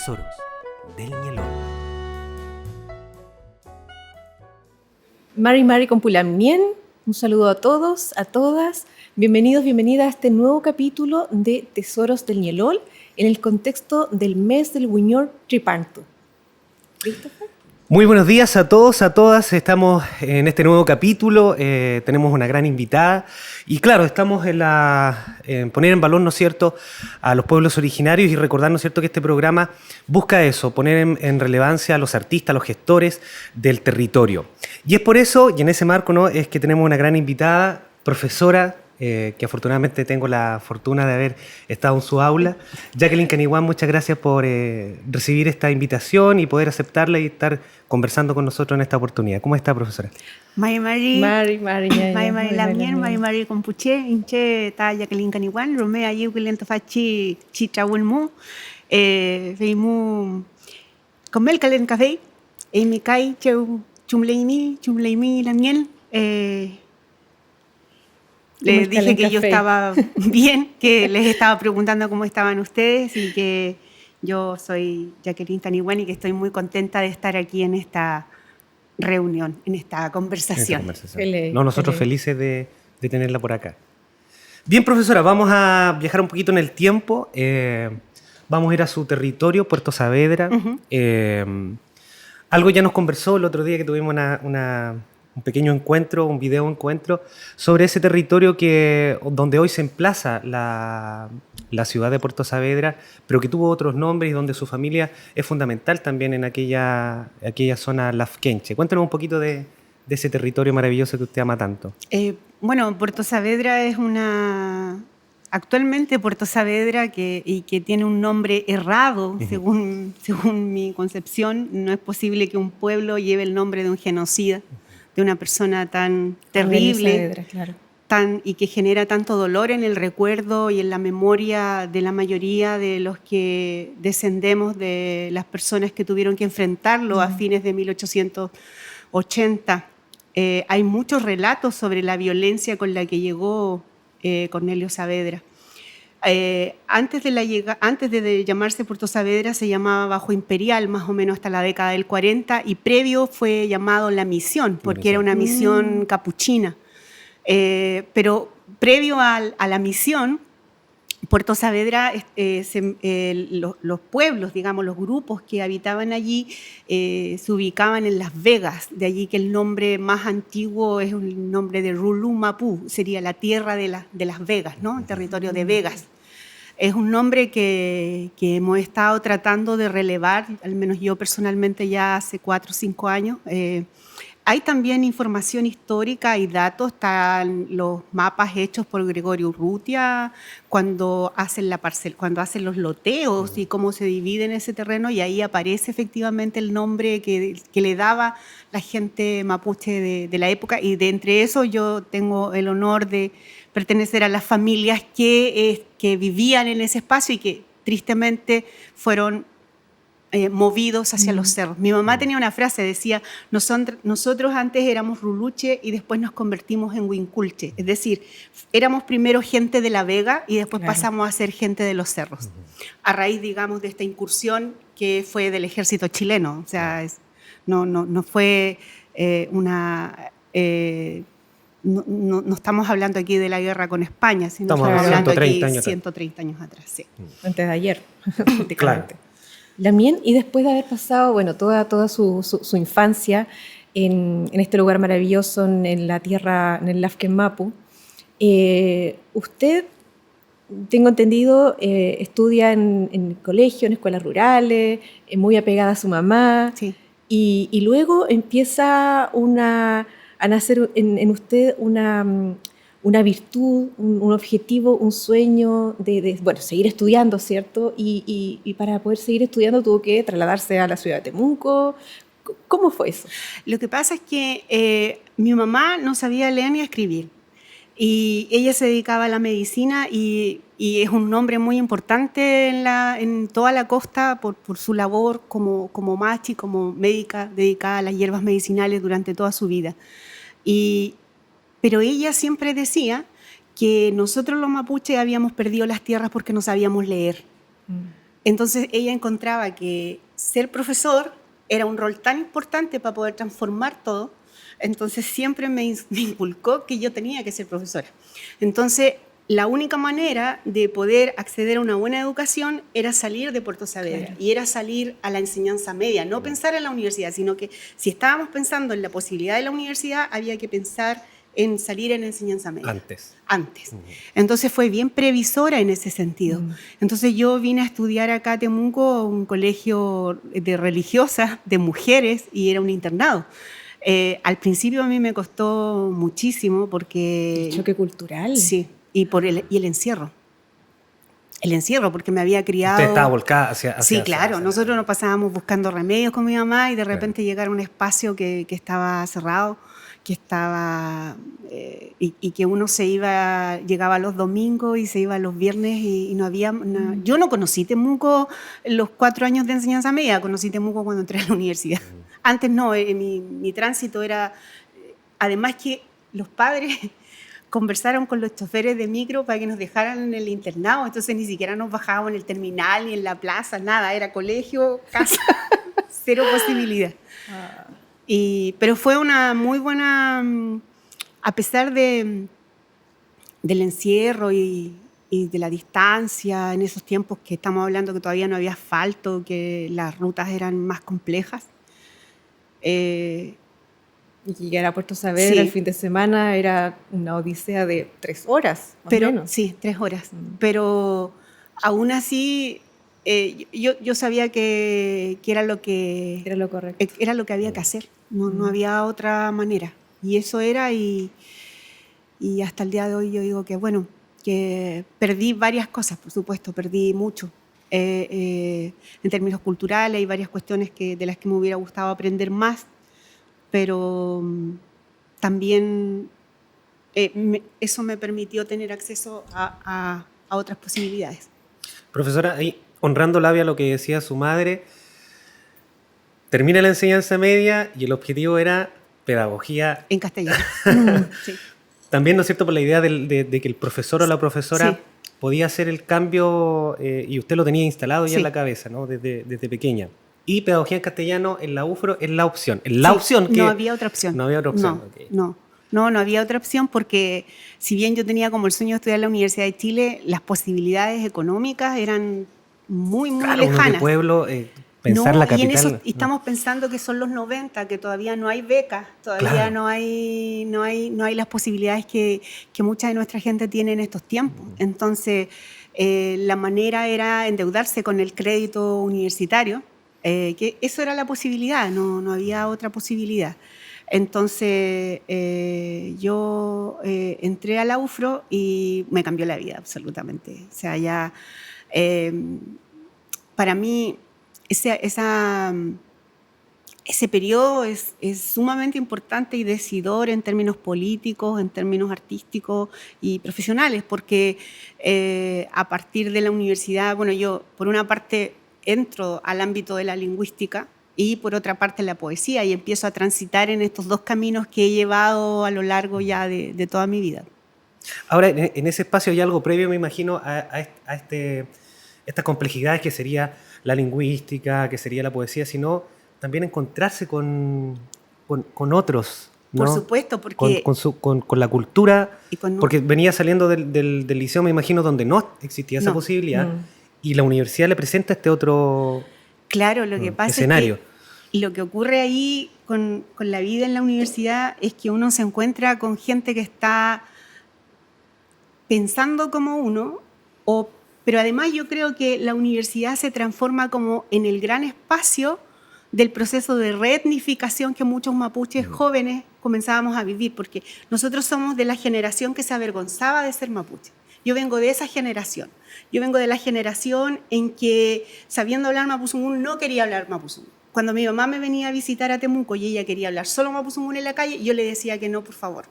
Tesoros del Ñelol. Mari Compulamnien, un saludo a todos, a todas. Bienvenidos, bienvenidas a este nuevo capítulo de Tesoros del Ñelol en el contexto del mes del Wiñor Tripantu. ¿Christopher? Muy buenos días a todos, a todas. Estamos en este nuevo capítulo, tenemos una gran invitada y claro, estamos en poner en valor, ¿no es cierto?, a los pueblos originarios y recordar, ¿no es cierto?, que este programa busca eso, poner en relevancia a los artistas, a los gestores del territorio. Y es por eso, y en ese marco, ¿no?, es que tenemos una gran invitada, profesora, que afortunadamente tengo la fortuna de haber estado en su aula. Jacqueline Caniwan, muchas gracias por recibir esta invitación y poder aceptarla y estar conversando con nosotros en esta oportunidad. ¿Cómo está, profesora? Mari Lamien, Mari Compuche, Inche, Ta Jacqueline Caniwan, Romea Yuquilento Fachi, Chichawulmu, Veimu, Comel Calen Café, Emikai, Chumleimi Lamien, les dije que yo estaba bien, que les estaba preguntando cómo estaban ustedes y que yo soy Jacqueline Caniwan y que estoy muy contenta de estar aquí en esta reunión, en esta conversación. Nosotros felices de tenerla por acá. Bien, profesora, vamos a viajar un poquito en el tiempo. Vamos a ir a su territorio, Puerto Saavedra. Algo ya nos conversó el otro día que tuvimos un pequeño encuentro, un video encuentro, sobre ese territorio donde hoy se emplaza la ciudad de Puerto Saavedra, pero que tuvo otros nombres y donde su familia es fundamental también en aquella zona lafkenche. Cuéntanos un poquito de ese territorio maravilloso que usted ama tanto. Bueno, Puerto Saavedra es actualmente Puerto Saavedra que tiene un nombre errado, según mi concepción. No es posible que un pueblo lleve el nombre de un genocida, de una persona tan terrible, Saavedra, claro. y que genera tanto dolor en el recuerdo y en la memoria de la mayoría de los que descendemos de las personas que tuvieron que enfrentarlo a fines de 1880. Hay muchos relatos sobre la violencia con la que llegó Cornelio Saavedra. Antes de llamarse Puerto Saavedra se llamaba Bajo Imperial, más o menos hasta la década del 40, y previo fue llamado La Misión, porque era una misión capuchina. Pero previo a la misión, Puerto Saavedra, los pueblos, digamos, los grupos que habitaban allí se ubicaban en Las Vegas, de allí que el nombre más antiguo es un nombre de Rulumapú, sería la tierra de Las Vegas, ¿no? El territorio de Vegas. Es un nombre que hemos estado tratando de relevar, al menos yo personalmente ya hace 4 o 5 años. Hay también información histórica y datos, están los mapas hechos por Gregorio Urrutia cuando hacen los loteos y cómo se divide en ese terreno, y ahí aparece efectivamente el nombre que le daba la gente mapuche de la época, y de entre eso yo tengo el honor de pertenecer a las familias que vivían en ese espacio y que tristemente fueron movidos hacia los cerros. Mi mamá tenía una frase, decía, nosotros antes éramos Ruluche y después nos convertimos en Huinculche. Es decir, éramos primero gente de La Vega y después pasamos a ser gente de los cerros. A raíz, digamos, de esta incursión que fue del ejército chileno. O sea, no fue no estamos hablando aquí de la guerra con España, sino estamos hablando aquí 130 años atrás. Sí. Antes de ayer, prácticamente. Claro. Lamien, y después de haber pasado, bueno, toda su infancia en este lugar maravilloso, en la tierra, en el Lafken Mapu, usted, tengo entendido, estudia en colegio, en escuelas rurales, muy apegada a su mamá, sí. y luego empieza a nacer en usted una virtud, un objetivo, un sueño de seguir estudiando, ¿cierto? Y para poder seguir estudiando tuvo que trasladarse a la ciudad de Temuco. ¿Cómo fue eso? Lo que pasa es que mi mamá no sabía leer ni escribir, y ella se dedicaba a la medicina y es un nombre muy importante en toda la costa por su labor como machi, como médica dedicada a las hierbas medicinales durante toda su vida. Pero ella siempre decía que nosotros los mapuches habíamos perdido las tierras porque no sabíamos leer. Entonces ella encontraba que ser profesor era un rol tan importante para poder transformar todo. Entonces siempre me inculcó que yo tenía que ser profesora. Entonces la única manera de poder acceder a una buena educación era salir de Puerto Saavedra, claro, y era salir a la enseñanza media, no pensar en la universidad, sino que si estábamos pensando en la posibilidad de la universidad, había que pensar en salir en enseñanza media. Antes. Entonces fue bien previsora en ese sentido. Entonces yo vine a estudiar acá a Temuco, un colegio de religiosas, de mujeres, y era un internado. Al principio a mí me costó muchísimo porque... El choque cultural. Sí, y el encierro. El encierro, porque me había criado... Usted estaba volcada hacia sí, claro. Nosotros nos pasábamos buscando remedios con mi mamá y de repente llegar a un espacio que estaba cerrado, que estaba... y que uno llegaba los domingos y se iba los viernes y no había... Yo no conocí Temuco en los 4 años de enseñanza media, conocí Temuco cuando entré a la universidad. Antes no, mi tránsito era... Además que los padres conversaron con los choferes de micro para que nos dejaran en el internado, entonces ni siquiera nos bajábamos en el terminal ni en la plaza, nada, era colegio, casa, cero posibilidad. Pero fue una muy buena, a pesar del encierro y de la distancia, en esos tiempos que estamos hablando que todavía no había asfalto, que las rutas eran más complejas. Y llegar a Puerto Saavedra el fin de semana era una odisea de 3 horas, más o menos. Sí, 3 horas. Pero aún así, yo sabía que era lo que... Era lo correcto. Era lo que había que hacer. No había otra manera. Y eso era, y hasta el día de hoy yo digo que, bueno, que perdí varias cosas, por supuesto, perdí mucho. En términos culturales hay varias cuestiones de las que me hubiera gustado aprender más, pero también eso me permitió tener acceso a otras posibilidades. Profesora, ahí, honrando labia lo que decía su madre, termina la enseñanza media y el objetivo era pedagogía. En castellano. Sí. También, ¿no es cierto?, por la idea de que el profesor o la profesora sí podía hacer el cambio y usted lo tenía instalado ya en la cabeza, ¿no?, desde pequeña. Y pedagogía en castellano en la UFRO es la opción. Opción que no había otra opción. No había otra opción. No había otra opción porque si bien yo tenía como el sueño de estudiar en la Universidad de Chile, las posibilidades económicas eran muy lejanas. De pueblo, pensar la capital. Y en eso estamos pensando que son los 90, que todavía no hay becas, todavía no hay las posibilidades que mucha de nuestra gente tiene en estos tiempos. Entonces, la manera era endeudarse con el crédito universitario. Que eso era la posibilidad, no había otra posibilidad. Entonces yo entré a la UFRO y me cambió la vida absolutamente. O sea, ya para mí ese periodo es sumamente importante y decidor en términos políticos, en términos artísticos y profesionales, porque a partir de la universidad, bueno, yo por una parte entro al ámbito de la lingüística y por otra parte la poesía y empiezo a transitar en estos dos caminos que he llevado a lo largo ya de toda mi vida. Ahora, en ese espacio hay algo previo, me imagino, a estas complejidades que sería la lingüística, que sería la poesía, sino también encontrarse con otros, ¿no? Por supuesto, porque... Con la cultura, porque venía saliendo del liceo, me imagino, donde no existía esa posibilidad. Y la universidad le presenta este otro claro, lo que pasa escenario. Es que lo que ocurre ahí con la vida en la universidad es que uno se encuentra con gente que está pensando como uno, pero además yo creo que la universidad se transforma como en el gran espacio del proceso de reetnificación que muchos mapuches jóvenes comenzábamos a vivir, porque nosotros somos de la generación que se avergonzaba de ser mapuche. Yo vengo de esa generación. Yo vengo de la generación en que, sabiendo hablar mapuzungún, no quería hablar mapuzungún. Cuando mi mamá me venía a visitar a Temuco y ella quería hablar solo mapuzungún en la calle, yo le decía que no, por favor.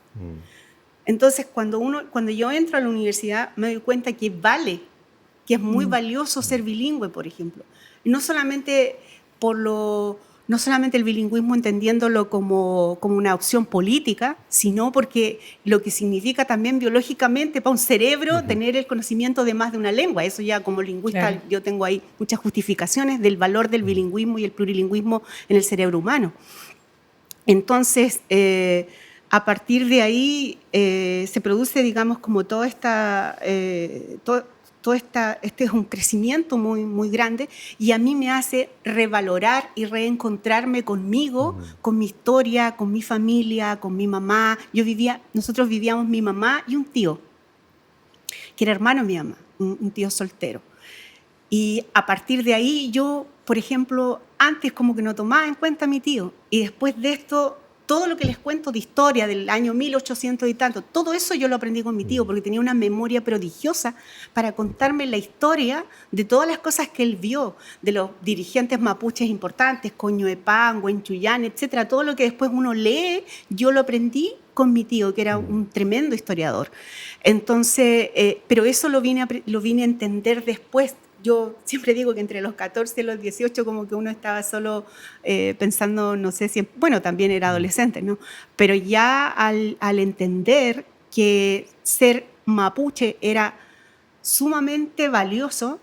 Entonces, cuando yo entro a la universidad, me doy cuenta que que es muy valioso ser bilingüe, por ejemplo. Y no solamente por lo no solamente el bilingüismo entendiéndolo como una opción política, sino porque lo que significa también biológicamente para un cerebro tener el conocimiento de más de una lengua. Eso ya como lingüista, claro, yo tengo ahí muchas justificaciones del valor del bilingüismo y el plurilingüismo en el cerebro humano. Entonces, a partir de ahí se produce, digamos, como toda esta... este es un crecimiento muy, muy grande y a mí me hace revalorar y reencontrarme conmigo, con mi historia, con mi familia, con mi mamá. Nosotros vivíamos mi mamá y un tío, que era hermano de mi mamá, un tío soltero. Y a partir de ahí yo, por ejemplo, antes como que no tomaba en cuenta a mi tío y después de esto... Todo lo que les cuento de historia del año 1800 y tanto, todo eso yo lo aprendí con mi tío porque tenía una memoria prodigiosa para contarme la historia de todas las cosas que él vio, de los dirigentes mapuches importantes, Coñuepan, Huenchuyán, etcétera. Todo lo que después uno lee, yo lo aprendí con mi tío, que era un tremendo historiador. Entonces, pero eso lo vine a entender después. Yo siempre digo que entre los 14 y los 18 como que uno estaba solo pensando, no sé si... Bueno, también era adolescente, ¿no? Pero ya al entender que ser mapuche era sumamente valioso,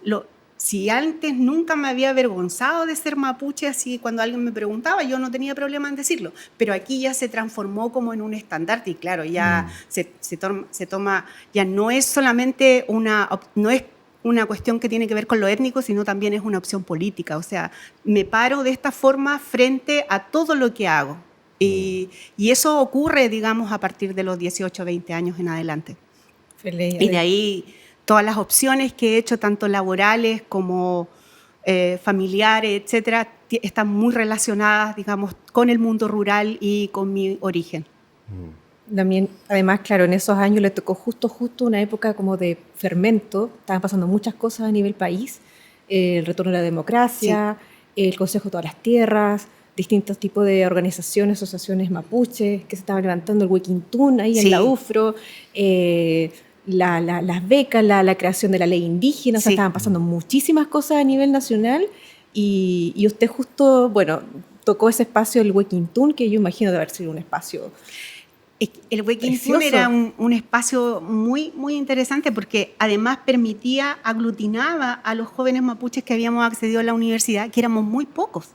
si antes nunca me había avergonzado de ser mapuche, así cuando alguien me preguntaba, yo no tenía problema en decirlo, pero aquí ya se transformó como en un estandarte y claro, ya se toma, ya no es solamente una cuestión que tiene que ver con lo étnico, sino también es una opción política. O sea, me paro de esta forma frente a todo lo que hago. Y eso ocurre, digamos, a partir de los 18, 20 años en adelante. Y de ahí todas las opciones que he hecho, tanto laborales como familiares, etcétera, están muy relacionadas, digamos, con el mundo rural y con mi origen. También, además, claro, en esos años le tocó justo una época como de fermento, estaban pasando muchas cosas a nivel país, el retorno a la democracia, sí, el Consejo de todas las Tierras, distintos tipos de organizaciones, asociaciones mapuches que se estaban levantando, el Huequintún ahí sí, en la UFRO, las becas, la creación de la ley indígena, sí, o sea, estaban pasando muchísimas cosas a nivel nacional y usted justo, bueno, tocó ese espacio del Huequintún, que yo imagino de haber sido un espacio... El Huequintún era un espacio muy, muy interesante porque además aglutinaba a los jóvenes mapuches que habíamos accedido a la universidad, que éramos muy pocos.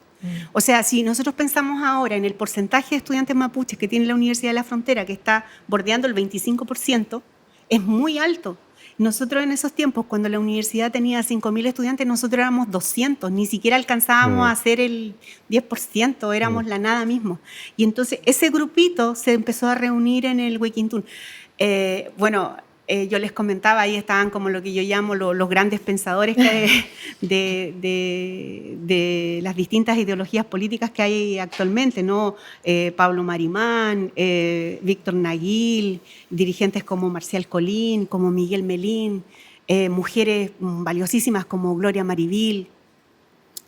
O sea, si nosotros pensamos ahora en el porcentaje de estudiantes mapuches que tiene la Universidad de la Frontera, que está bordeando el 25%, es muy alto. Nosotros en esos tiempos, cuando la universidad tenía 5.000 estudiantes, nosotros éramos 200, ni siquiera alcanzábamos a hacer el 10%, éramos la nada mismo. Y entonces ese grupito se empezó a reunir en el Huequintún. Yo les comentaba, ahí estaban como lo que yo llamo los grandes pensadores de las distintas ideologías políticas que hay actualmente, ¿no? Pablo Marimán, Víctor Naguil, dirigentes como Marcial Colín, como Miguel Melín, mujeres valiosísimas como Gloria Marivil,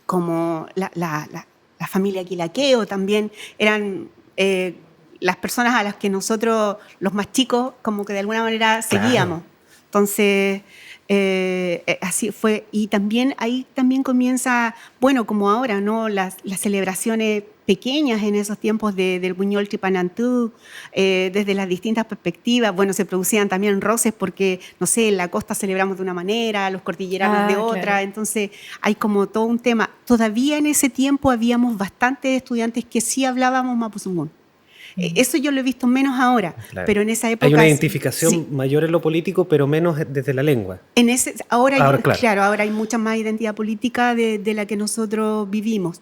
como la familia Quilaqueo también, eran... las personas a las que nosotros, los más chicos, como que de alguna manera seguíamos. Entonces, así fue. Y también ahí también comienza, bueno, como ahora, ¿no? Las celebraciones pequeñas en esos tiempos del Buñol Tripanantú, desde las distintas perspectivas. Bueno, se producían también roces porque, no sé, en la costa celebramos de una manera, los cordilleranos de otra. Claro. Entonces, hay como todo un tema. Todavía en ese tiempo habíamos bastantes estudiantes que sí hablábamos mapuzungún. Eso yo lo he visto menos ahora, claro, pero en esa época... Hay una identificación mayor en lo político, pero menos desde la lengua. Ahora hay mucha más identidad política de la que nosotros vivimos,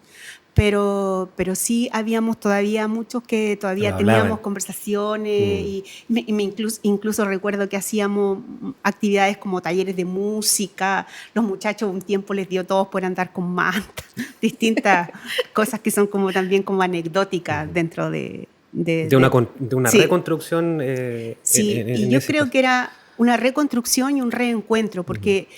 pero sí habíamos todavía muchos que todavía teníamos conversaciones y incluso recuerdo que hacíamos actividades como talleres de música, los muchachos un tiempo les dio todos por andar con manta, distintas cosas que son como también como anecdóticas dentro de una sí, reconstrucción. Y yo creo que era una reconstrucción y un reencuentro, porque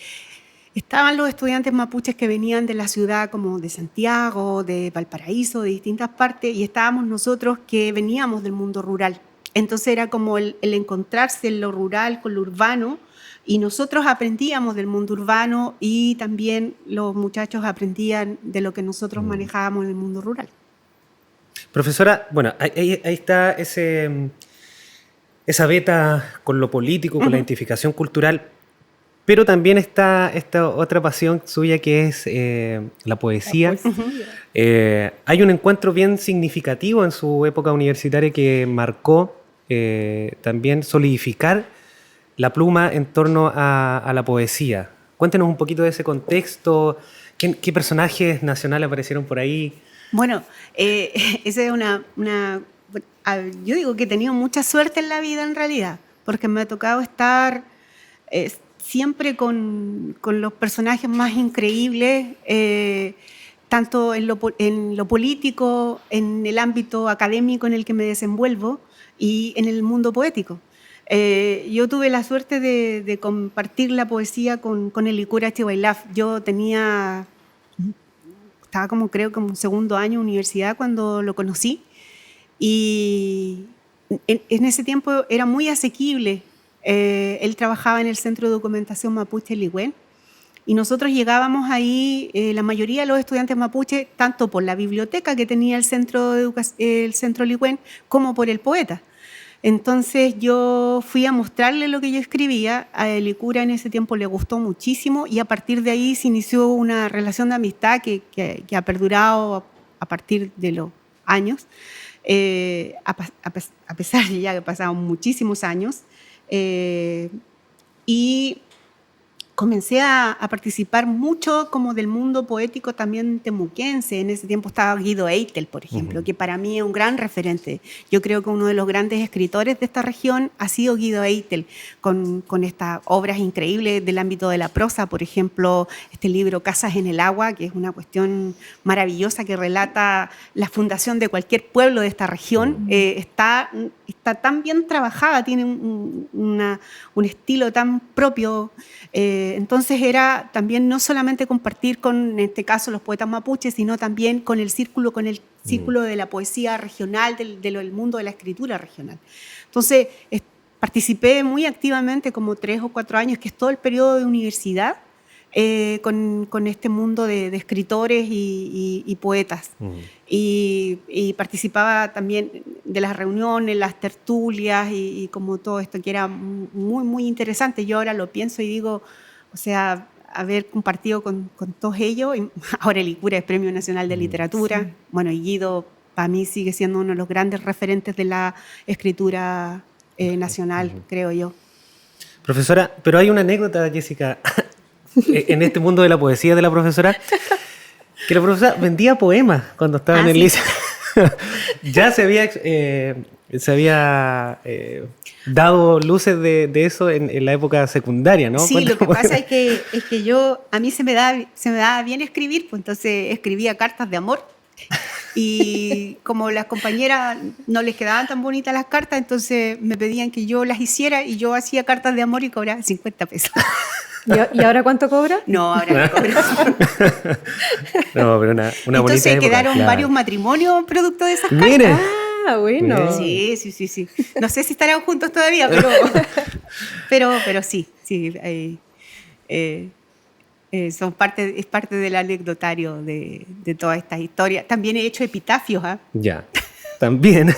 estaban los estudiantes mapuches que venían de la ciudad como de Santiago, de Valparaíso, de distintas partes, y estábamos nosotros que veníamos del mundo rural. Entonces era como el encontrarse en lo rural con lo urbano, y nosotros aprendíamos del mundo urbano y también los muchachos aprendían de lo que nosotros manejábamos en el mundo rural. Profesora, bueno, ahí está esa beta con lo político, con la identificación cultural, pero también está esta otra pasión suya que es la poesía. Hay un encuentro bien significativo en su época universitaria que marcó también solidificar la pluma en torno a la poesía. Cuéntenos un poquito de ese contexto, qué personajes nacionales aparecieron por ahí. Bueno, esa es yo digo que he tenido mucha suerte en la vida en realidad, porque me ha tocado estar siempre con los personajes más increíbles, tanto en lo político, en el ámbito académico en el que me desenvuelvo y en el mundo poético. Yo tuve la suerte de compartir la poesía con el Licura Chihuahilaf. Yo estaba creo como segundo año de universidad cuando lo conocí, y en ese tiempo era muy asequible. Él trabajaba en el Centro de Documentación Mapuche Ligüen, y nosotros llegábamos ahí, la mayoría de los estudiantes mapuche, tanto por la biblioteca que tenía el Centro Ligüen como por el poeta. Entonces yo fui a mostrarle lo que yo escribía. A Licura en ese tiempo le gustó muchísimo, y a partir de ahí se inició una relación de amistad que ha perdurado a partir de los años, a pesar de ya que pasaron muchísimos años. Y comencé a participar mucho como del mundo poético también temuquense. En ese tiempo estaba Guido Eitel, por ejemplo, que para mí es un gran referente. Yo creo que uno de los grandes escritores de esta región ha sido Guido Eitel, con estas obras increíbles del ámbito de la prosa. Por ejemplo, este libro Casas en el Agua, que es una cuestión maravillosa que relata la fundación de cualquier pueblo de esta región. Está tan bien trabajada, tiene un estilo tan propio. Entonces era también no solamente compartir con, en este caso, los poetas mapuches, sino también con el círculo de la poesía regional, del mundo de la escritura regional. Entonces participé muy activamente, como 3 o 4 años, que es todo el periodo de universidad, con este mundo de escritores y poetas. Y participaba también de las reuniones, las tertulias y como todo esto, que era muy, muy interesante. Yo ahora lo pienso y digo, o sea, haber compartido con todos ellos. Y ahora el Licura es Premio Nacional de Literatura. Sí. Bueno, y Guido para mí sigue siendo uno de los grandes referentes de la escritura nacional, creo yo. Profesora, pero hay una anécdota, Jessica, en este mundo de la poesía de la profesora, que la profesora vendía poemas cuando estaba en el liceo. Ya se había dado luces de eso en la época secundaria, ¿no? Sí, lo que pasa es que a mí se me da bien escribir, pues entonces escribía cartas de amor. Y como las compañeras no les quedaban tan bonitas las cartas, entonces me pedían que yo las hiciera, y yo hacía cartas de amor y cobraba 50 pesos. ¿Y ahora cuánto cobra? No, ahora no cobro. No, pero una bonita época. Entonces quedaron varios matrimonios producto de esas cartas. Mire. Ah, bueno. Sí. No sé si estarán juntos todavía, pero sí. Es parte del anecdotario de toda esta historia. También he hecho epitafios. Ya, también.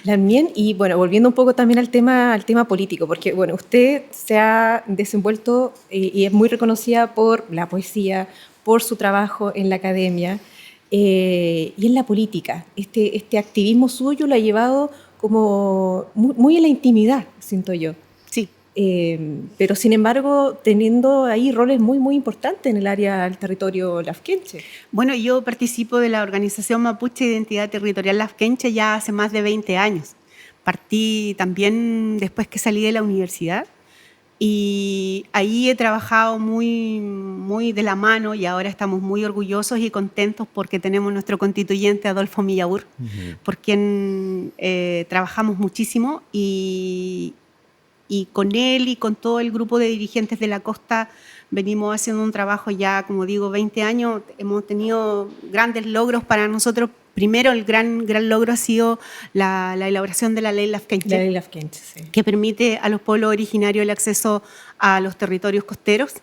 También, y bueno, volviendo un poco también al tema político, porque bueno, usted se ha desenvuelto y es muy reconocida por la poesía, por su trabajo en la academia y en la política. Este activismo suyo lo ha llevado como muy en la intimidad, siento yo. Sí. Pero sin embargo teniendo ahí roles muy, muy importantes en el área del territorio lafkenche. Bueno, yo participo de la Organización Mapuche de Identidad Territorial Lafkenche ya hace más de 20 años. Partí también después que salí de la universidad, y ahí he trabajado muy, muy de la mano, y ahora estamos muy orgullosos y contentos porque tenemos nuestro constituyente Adolfo Millaur, por quien trabajamos muchísimo, y con él y con todo el grupo de dirigentes de la costa venimos haciendo un trabajo ya, como digo, 20 años. Hemos tenido grandes logros para nosotros. Primero, el gran logro ha sido la elaboración de la Ley Lafkenche. La Ley Lafkenche, sí. Que permite a los pueblos originarios el acceso a los territorios costeros.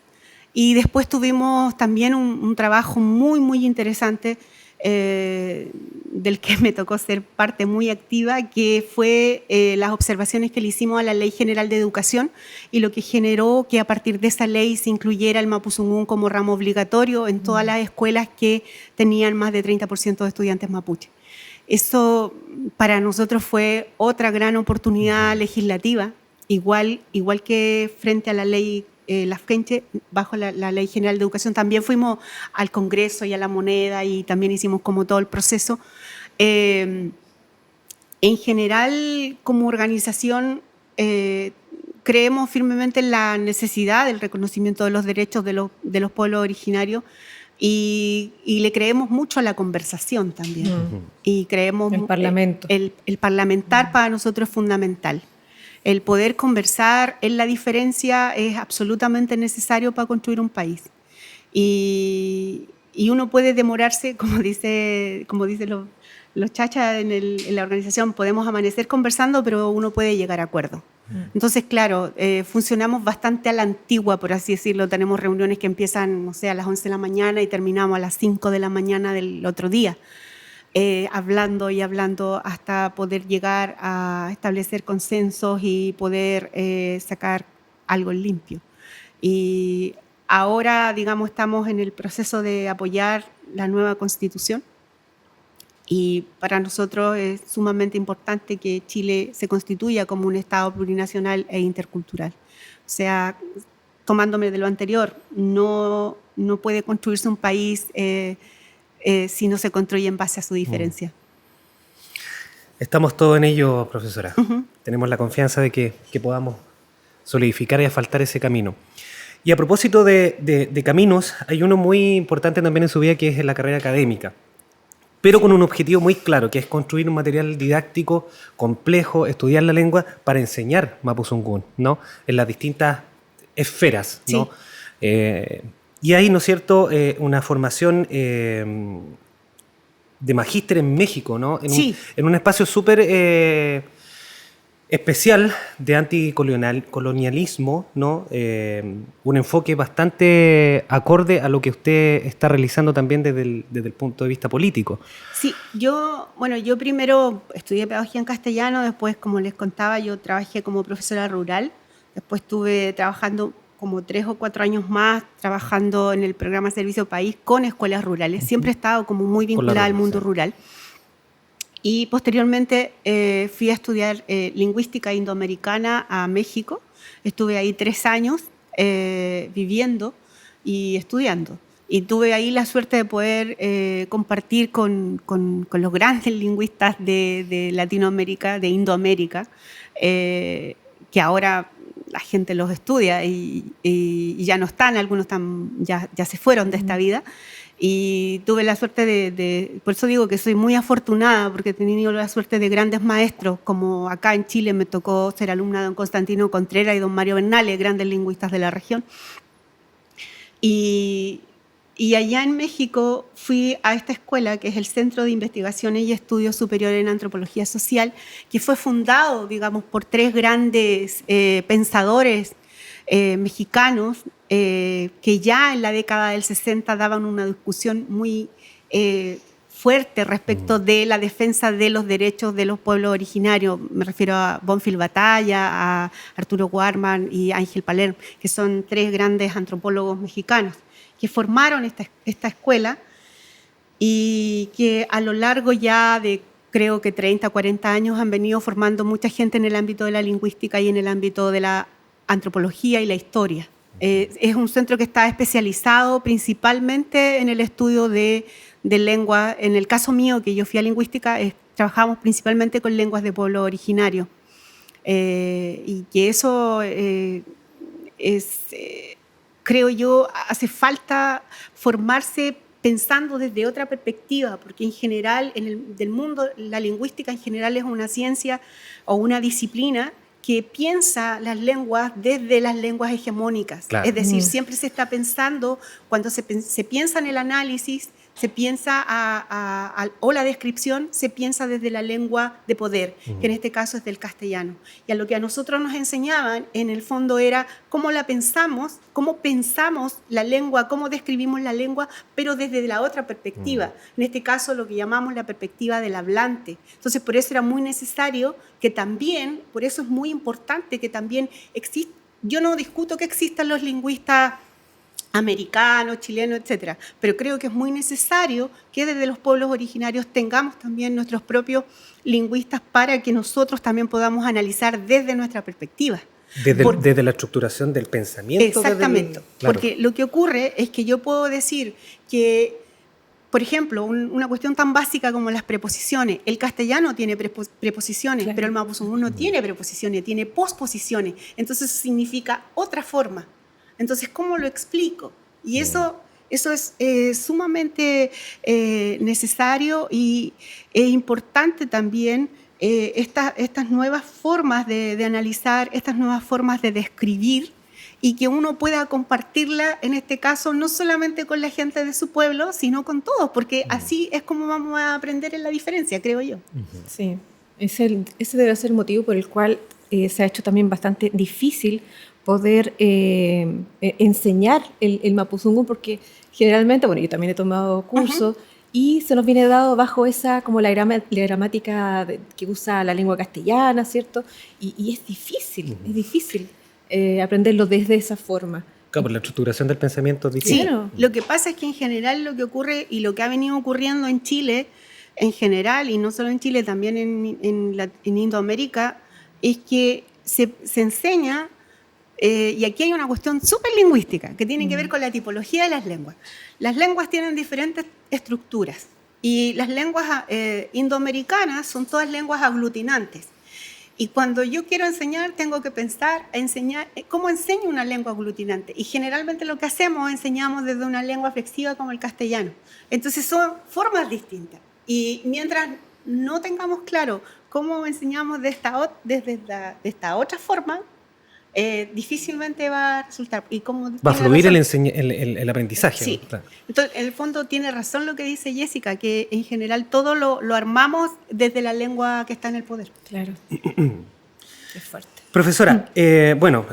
Y después tuvimos también un trabajo muy, muy interesante del que me tocó ser parte muy activa, que fue las observaciones que le hicimos a la Ley General de Educación y lo que generó que a partir de esa ley se incluyera el mapuzungún como ramo obligatorio en todas las escuelas que tenían más de 30% de estudiantes mapuche. Eso para nosotros fue otra gran oportunidad legislativa, igual que frente a la ley Lafkenche, bajo la Ley General de Educación. También fuimos al Congreso y a la Moneda y también hicimos como todo el proceso. En general, como organización, creemos firmemente en la necesidad del reconocimiento de los derechos de los pueblos originarios y le creemos mucho a la conversación también. Y creemos el parlamento. El parlamentar para nosotros es fundamental. El poder conversar en la diferencia es absolutamente necesario para construir un país. Y uno puede demorarse, como dicen los chachas en la organización, podemos amanecer conversando, pero uno puede llegar a acuerdo. Entonces, claro, funcionamos bastante a la antigua, por así decirlo. Tenemos reuniones que empiezan, no sé, a las 11 de la mañana y terminamos a las 5 de la mañana del otro día. Hablando y hablando hasta poder llegar a establecer consensos y poder sacar algo limpio. Y ahora, digamos, estamos en el proceso de apoyar la nueva Constitución y para nosotros es sumamente importante que Chile se constituya como un Estado plurinacional e intercultural. O sea, tomándome de lo anterior, no puede construirse un país si no se construye en base a su diferencia. Estamos todos en ello, profesora. Tenemos la confianza de que podamos solidificar y asfaltar ese camino. Y a propósito de caminos, hay uno muy importante también en su vida que es en la carrera académica, pero con un objetivo muy claro, que es construir un material didáctico complejo, estudiar la lengua para enseñar mapuzungún, ¿no? En las distintas esferas, ¿no? Sí. Y hay, ¿no es cierto?, una formación de magíster en México, ¿no? En un espacio súper especial de anticolonialismo, ¿no? Un enfoque bastante acorde a lo que usted está realizando también desde el punto de vista político. Sí, yo primero estudié pedagogía en castellano, después, como les contaba, yo trabajé como profesora rural, después estuve trabajando como 3 o 4 años más trabajando en el programa Servicio País con escuelas rurales. Siempre he estado como muy vinculada al mundo rural. Y posteriormente fui a estudiar lingüística indoamericana a México. Estuve ahí 3 años viviendo y estudiando. Y tuve ahí la suerte de poder compartir con los grandes lingüistas de Latinoamérica, de Indoamérica, que ahora la gente los estudia y ya no están, algunos ya se fueron de esta vida. Y tuve la suerte por eso digo que soy muy afortunada, porque he tenido la suerte de grandes maestros, como acá en Chile me tocó ser alumna de don Constantino Contreras y don Mario Bernales, grandes lingüistas de la región. Y allá en México fui a esta escuela, que es el Centro de Investigaciones y Estudios Superiores en Antropología Social, que fue fundado, digamos, por 3 grandes pensadores mexicanos, que ya en la década del 60 daban una discusión muy fuerte respecto de la defensa de los derechos de los pueblos originarios. Me refiero a Bonfil Batalla, a Arturo Warman y Ángel Palermo, que son 3 grandes antropólogos mexicanos que formaron esta escuela y que a lo largo ya de creo que 30 o 40 años han venido formando mucha gente en el ámbito de la lingüística y en el ámbito de la antropología y la historia. Es un centro que está especializado principalmente en el estudio de lengua. En el caso mío, que yo fui a lingüística, trabajamos principalmente con lenguas de pueblo originario. Y que eso creo yo, hace falta formarse pensando desde otra perspectiva, porque en general, del mundo, la lingüística en general es una ciencia o una disciplina que piensa las lenguas desde las lenguas hegemónicas. Claro. Es decir, siempre se está pensando, cuando se piensa en el análisis, se piensa o la descripción se piensa desde la lengua de poder, que en este caso es del castellano. Y a lo que a nosotros nos enseñaban, en el fondo, era cómo la pensamos, cómo pensamos la lengua, cómo describimos la lengua, pero desde la otra perspectiva. En este caso, lo que llamamos la perspectiva del hablante. Entonces, por eso era muy necesario que también, por eso es muy importante que también exista. Yo no discuto que existan los lingüistas americanos, chilenos, etcétera, pero creo que es muy necesario que desde los pueblos originarios tengamos también nuestros propios lingüistas para que nosotros también podamos analizar desde nuestra perspectiva. Desde la estructuración del pensamiento. Exactamente, Claro. porque lo que ocurre es que yo puedo decir que, por ejemplo, una cuestión tan básica como las preposiciones. El castellano tiene preposiciones, claro, pero el mapuzungún no tiene preposiciones, tiene posposiciones. Entonces eso significa otra forma. Entonces, ¿cómo lo explico? Y eso es sumamente necesario y es importante también estas nuevas formas de analizar, estas nuevas formas de describir, y que uno pueda compartirla, en este caso, no solamente con la gente de su pueblo, sino con todos, porque así es como vamos a aprender en la diferencia, creo yo. Sí, ese debe ser el motivo por el cual se ha hecho también bastante difícil poder enseñar el mapuzungún, porque generalmente, bueno, yo también he tomado cursos, y se nos viene dado bajo esa, como la gramática que usa la lengua castellana, ¿cierto? Y es difícil aprenderlo desde esa forma. Claro, por la estructuración del pensamiento es difícil. Sí, lo que pasa es que en general lo que ocurre y lo que ha venido ocurriendo en Chile, en general, y no solo en Chile, también en Indoamérica, es que se enseña. Y aquí hay una cuestión súper lingüística que tiene que ver con la tipología de las lenguas. Las lenguas tienen diferentes estructuras y las lenguas indoamericanas son todas lenguas aglutinantes. Y cuando yo quiero enseñar, tengo que pensar, enseñar cómo enseño una lengua aglutinante. Y generalmente lo que hacemos, enseñamos desde una lengua flexiva como el castellano. Entonces son formas distintas. Y mientras no tengamos claro cómo enseñamos desde esta otra forma, difícilmente va a resultar. Y como va a fluir el aprendizaje. Sí. Claro. Entonces, en el fondo tiene razón lo que dice Jessica, que en general todo lo armamos desde la lengua que está en el poder. Claro. Es fuerte. Profesora, bueno,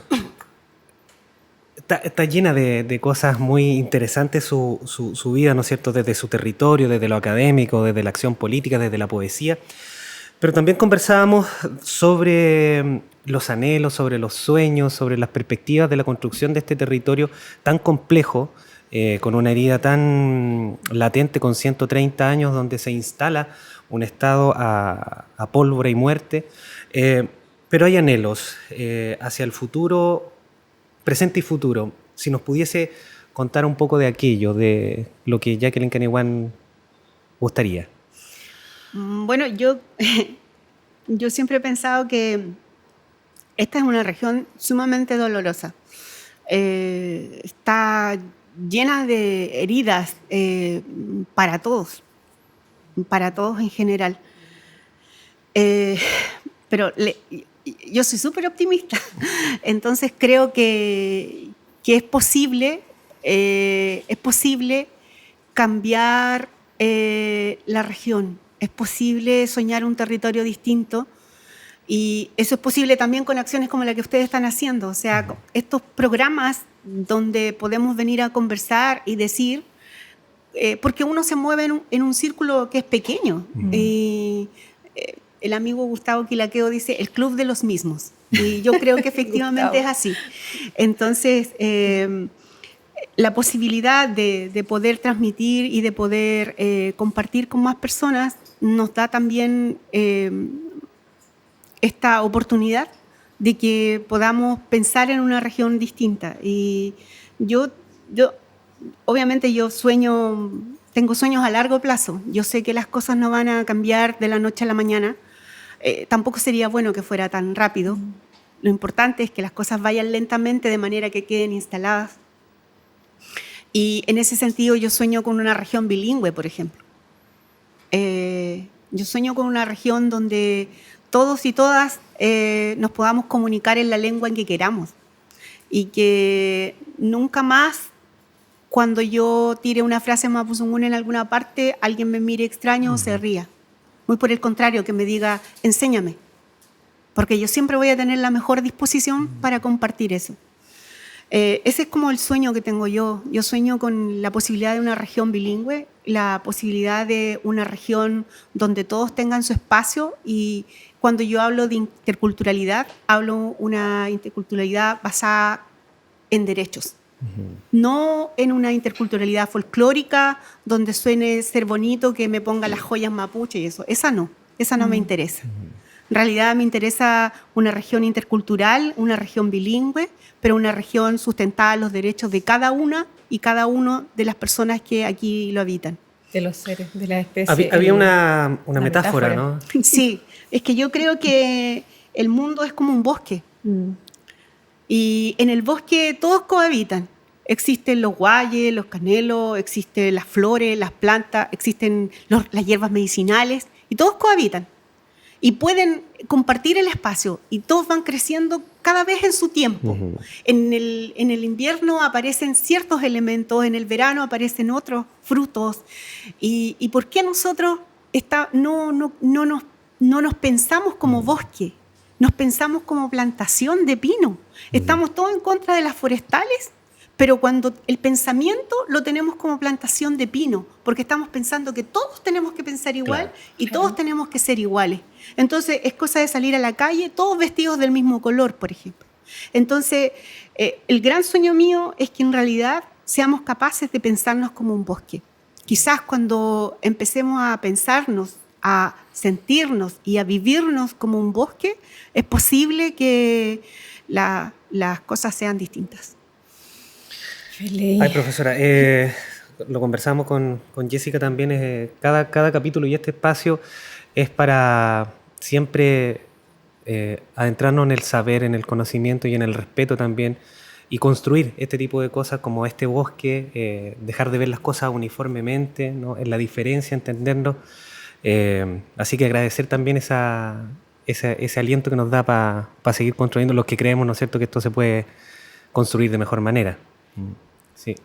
está llena de cosas muy interesantes su vida, ¿no es cierto? Desde su territorio, desde lo académico, desde la acción política, desde la poesía. Pero también conversábamos sobre los anhelos, sobre los sueños, sobre las perspectivas de la construcción de este territorio tan complejo, con una herida tan latente, con 130 años, donde se instala un estado a pólvora y muerte. Pero hay anhelos hacia el futuro, presente y futuro. Si nos pudiese contar un poco de aquello, de lo que Jacqueline Caniguán gustaría. Bueno, yo siempre he pensado que esta es una región sumamente dolorosa. Está llena de heridas para todos en general. Pero yo soy súper optimista, entonces creo que es posible cambiar la región. Es posible soñar un territorio distinto y eso es posible también con acciones como la que ustedes están haciendo. O sea, estos programas donde podemos venir a conversar y decir, porque uno se mueve en un círculo que es pequeño. El amigo Gustavo Quilaqueo dice el club de los mismos y yo creo que efectivamente es así. Entonces, la posibilidad de poder transmitir y de poder compartir con más personas nos da también esta oportunidad de que podamos pensar en una región distinta. Y yo obviamente tengo sueños a largo plazo. Yo sé que las cosas no van a cambiar de la noche a la mañana. Tampoco sería bueno que fuera tan rápido. Lo importante es que las cosas vayan lentamente de manera que queden instaladas. Y en ese sentido yo sueño con una región bilingüe, por ejemplo. Yo sueño con una región donde todos y todas nos podamos comunicar en la lengua en que queramos y que nunca más cuando yo tire una frase mapuzungún en alguna parte, alguien me mire extraño o se ría. Muy por el contrario, que me diga, enséñame. Porque yo siempre voy a tener la mejor disposición para compartir eso. Ese es como el sueño que tengo yo. Yo sueño con la posibilidad de una región bilingüe, la posibilidad de una región donde todos tengan su espacio, y cuando yo hablo de interculturalidad, hablo una interculturalidad basada en derechos. No en una interculturalidad folclórica donde suene ser bonito que me ponga las joyas mapuche y eso. Esa no me interesa. En realidad me interesa una región intercultural, una región bilingüe, pero una región sustentada en los derechos de cada una y cada uno de las personas que aquí lo habitan. De los seres, de la especie. Había una metáfora, ¿no? Sí, es que yo creo que el mundo es como un bosque. Y en el bosque todos cohabitan. Existen los guayes, los canelos, existen las flores, las plantas, existen las hierbas medicinales, y todos cohabitan. Y pueden compartir el espacio, y todos van creciendo cada vez en su tiempo. En el invierno aparecen ciertos elementos, en el verano aparecen otros frutos. ¿Y por qué nosotros no nos pensamos como bosque? Nos pensamos como plantación de pino. Estamos todos en contra de las forestales, pero cuando el pensamiento lo tenemos como plantación de pino, porque estamos pensando que todos tenemos que pensar igual, y todos tenemos que ser iguales. Entonces es cosa de salir a la calle todos vestidos del mismo color, por ejemplo. Entonces el gran sueño mío es que en realidad seamos capaces de pensarnos como un bosque. Quizás cuando empecemos a pensarnos, a sentirnos y a vivirnos como un bosque, es posible que las cosas sean distintas. Ay, profesora, lo conversamos con Jessica también. Cada capítulo y este espacio es para siempre adentrarnos en el saber, en el conocimiento y en el respeto también, y construir este tipo de cosas como este bosque, dejar de ver las cosas uniformemente, ¿no? En la diferencia, entendernos. Así que agradecer también ese aliento que nos da para seguir construyendo los que creemos, ¿no es cierto?, que esto se puede construir de mejor manera. Sí.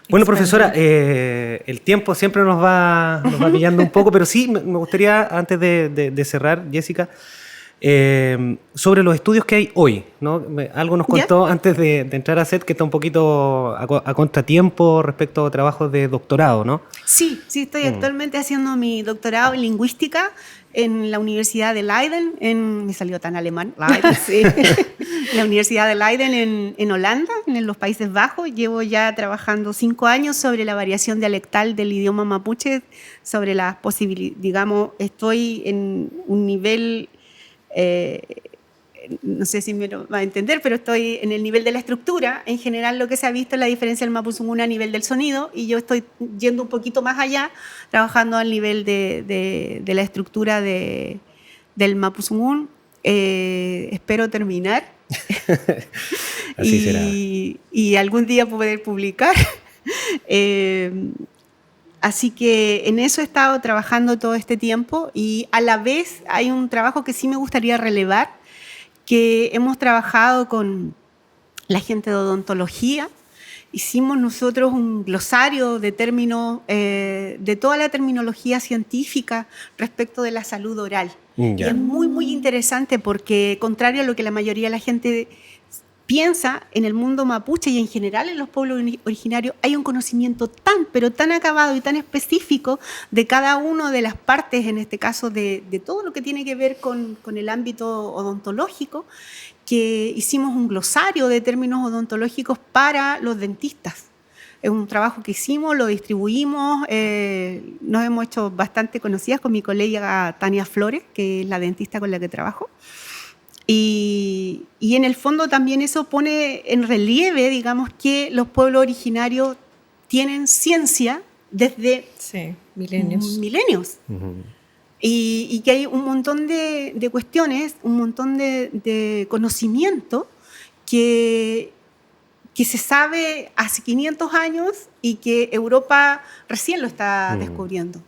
Bueno, profesora, el tiempo siempre nos va pillando un poco, pero sí me gustaría, antes de cerrar, Jessica, sobre los estudios que hay hoy, ¿no? Algo nos contó antes de entrar a SET, que está un poquito a contratiempo respecto a trabajos de doctorado, ¿no? Sí, estoy actualmente haciendo mi doctorado en lingüística en la Universidad de Leiden, me salió tan alemán, Leiden, sí. La Universidad de Leiden en Holanda, en los Países Bajos. Llevo ya trabajando 5 años sobre la variación dialectal del idioma mapuche, sobre las posibilidades, digamos, estoy en un nivel, no sé si me lo va a entender, pero estoy en el nivel de la estructura. En general lo que se ha visto es la diferencia del mapuzungún a nivel del sonido, y yo estoy yendo un poquito más allá, trabajando al nivel de la estructura del mapuzungún. Espero terminar Así será. Y algún día poder publicar. Así que en eso he estado trabajando todo este tiempo, y a la vez hay un trabajo que sí me gustaría relevar, que hemos trabajado con la gente de odontología. Hicimos nosotros un glosario de términos, de toda la terminología científica respecto de la salud oral. Y es muy, muy interesante, porque contrario a lo que la mayoría de la gente piensa, en el mundo mapuche y en general en los pueblos originarios hay un conocimiento pero tan acabado y tan específico de cada una de las partes, en este caso de todo lo que tiene que ver con el ámbito odontológico, que hicimos un glosario de términos odontológicos para los dentistas. Es un trabajo que hicimos, lo distribuimos, nos hemos hecho bastante conocidas con mi colega Tania Flores, que es la dentista con la que trabajo. Y en el fondo también eso pone en relieve, digamos, que los pueblos originarios tienen ciencia desde milenios. Y que hay un montón de cuestiones, un montón de conocimiento que se sabe hace 500 años y que Europa recién lo está descubriendo.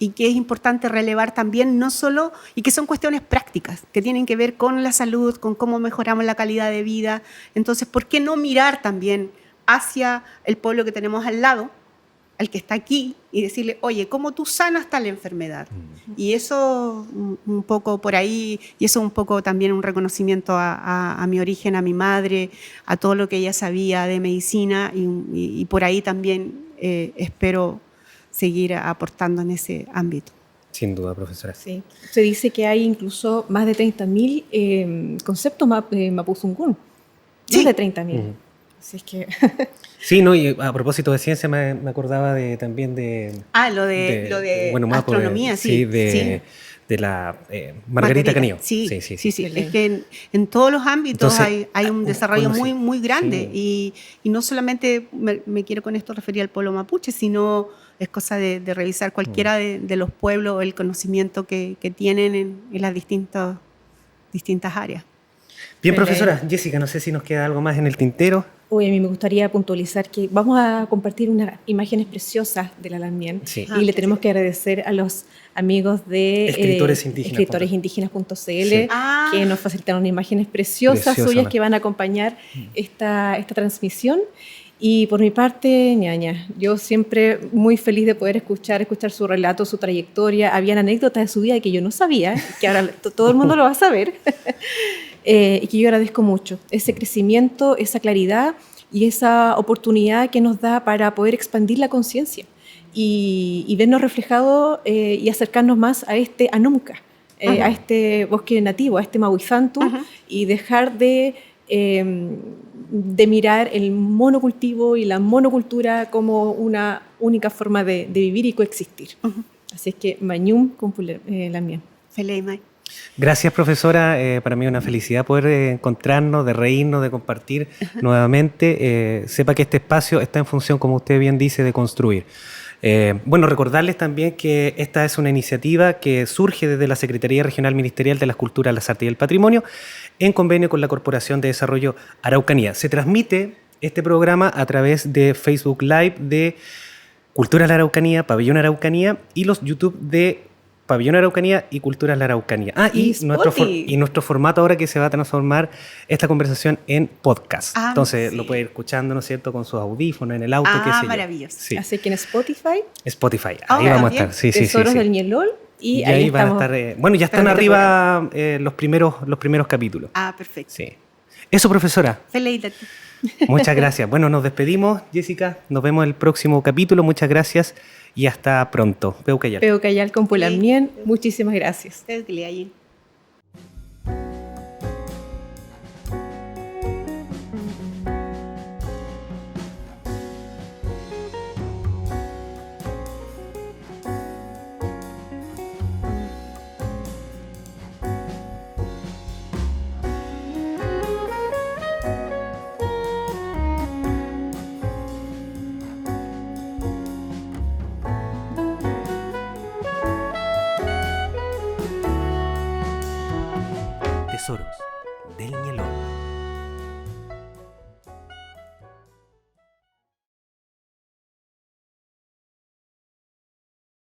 Y que es importante relevar también, no solo, y que son cuestiones prácticas, que tienen que ver con la salud, con cómo mejoramos la calidad de vida. Entonces, ¿por qué no mirar también hacia el pueblo que tenemos al lado, al que está aquí, y decirle, oye, ¿cómo tú sanas tal enfermedad? Y eso un poco por ahí, y eso un poco también un reconocimiento a mi origen, a mi madre, a todo lo que ella sabía de medicina, y por ahí también espero seguir aportando en ese ámbito. Sin duda, profesora. Sí. Se dice que hay incluso más de 30.000 conceptos mapuzungún. Sí. Más de 30.000. Así es que... Sí, no, y a propósito de ciencia me acordaba también de... Lo de bueno, astronomía, sí. De la Margarita Canío. Sí. Es que en todos los ámbitos Entonces, hay un desarrollo conocí. muy grande. Sí. Y no solamente me quiero con esto referir al pueblo mapuche, sino es cosa de revisar cualquiera de los pueblos, el conocimiento que tienen en las distintas áreas. Bien, profesora. Jessica, no sé si nos queda algo más en el tintero. Hoy a mí me gustaría puntualizar que vamos a compartir unas imágenes preciosas del Alamien. Sí. Y le tenemos que agradecer a los amigos de escritoresindígenas.cl Sí. que nos facilitaron imágenes preciosas suyas ¿no? que van a acompañar esta transmisión. Y por mi parte, ñaña, yo siempre muy feliz de poder escuchar su relato, su trayectoria. Habían anécdotas de su vida que yo no sabía, que ahora todo el mundo lo va a saber. Y que yo agradezco mucho ese crecimiento, esa claridad y esa oportunidad que nos da para poder expandir la conciencia y vernos reflejados y acercarnos más a este Anumka, a este bosque nativo, a este Mahuizantu, y dejar de mirar el monocultivo y la monocultura como una única forma de vivir y coexistir. Así es que Mañum Lamien. Feleimai. Gracias, profesora. Para mí es una felicidad poder encontrarnos, de reírnos, de compartir nuevamente. Sepa que este espacio está en función, como usted bien dice, de construir. Bueno, recordarles también que esta es una iniciativa que surge desde la Secretaría Regional Ministerial de las Culturas, las Artes y el Patrimonio, en convenio con la Corporación de Desarrollo Araucanía. Se transmite este programa a través de Facebook Live de Culturas La Araucanía, Pabellón Araucanía y los YouTube de Pabellón Araucanía y Culturas La Araucanía. Y nuestro formato ahora que se va a transformar esta conversación en podcast. Entonces lo puede ir escuchando, ¿no es cierto?, con sus audífonos, en el auto, qué sé yo. Maravilloso. Sí. Así que en Spotify, ahí vamos a estar. Sí, Tesoros del Ñelol. Y ahí van a estar. Bueno, ya están arriba los primeros capítulos. Perfecto. Sí. Eso, profesora. Feliz. Muchas gracias. Bueno, nos despedimos, Jessica. Nos vemos en el próximo capítulo. Muchas gracias y hasta pronto. Peucayal. Peucayal con Pulamien. Muchísimas gracias. Tesoros del Ñelol.